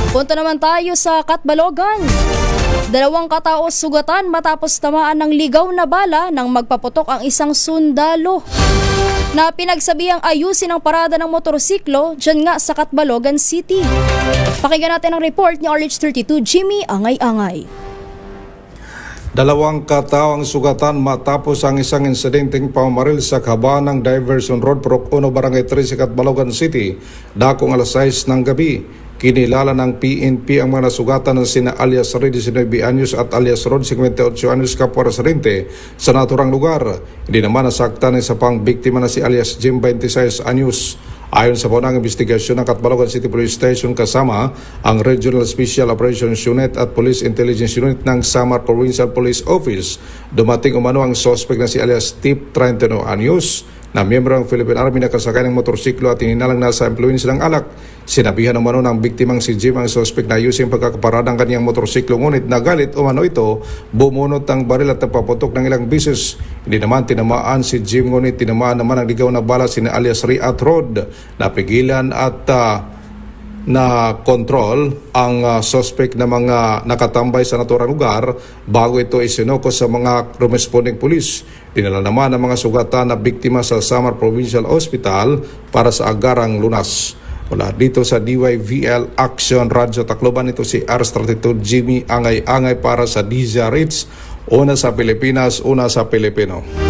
Punta naman tayo sa Catbalogan. 2 katao sugatan matapos tamaan ng ligaw na bala nang magpaputok ang isang sundalo na pinagsabihang ayusin ang parada ng motorsiklo dyan nga sa Catbalogan City. Pakinggan natin ang report ni RH32 Jimmy Angay-Angay. 2 katao ang sugatan matapos ang isang insidenteng pamamaril sa kahabaan ng Diversion Road, Purok 1, Barangay 3 sa Catbalogan City, dakong alas 6 ng gabi. Kinilala ng PNP ang mga nasugatan ng sina alias Red 19 anyos at alias Rod 58 anyos kapwa residente sa naturang lugar. Hindi naman nasaktan ng isa pang biktima na si alias Jim 26 anyos. Ayon sa paunang investigasyon ng Catbalogan City Police Station kasama ang Regional Special Operations Unit at Police Intelligence Unit ng Samar Provincial Police Office, dumating umano ang suspect na si alias Tip 31 anyos na miyembro ng Philippine Army na kasakay ng motorsiklo at ininalang nasa impluensya ng alak. Sinabihan umano ng biktimang si Jim ang suspect na ayusin pagkakaparada ng kaniyang motorsiklo, ngunit nagalit umano ito, bumunot ang baril at napaputok ng ilang bisis. Hindi naman tinamaan si Jim, ngunit tinamaan naman ang ligaw na bala sina alias Ray at Rod. Napigilan at na control ang suspect na mga nakatambay sa naturang lugar bago ito isinoko sa mga responding police. Dinala naman ang mga sugatan na biktima sa Samar Provincial Hospital para sa agarang lunas. Wala dito sa DYVL Action Radyo Tacloban, ito si RH32 Jimmy Angay-Angay para sa DZRH. Una sa Pilipinas, una sa Pilipino.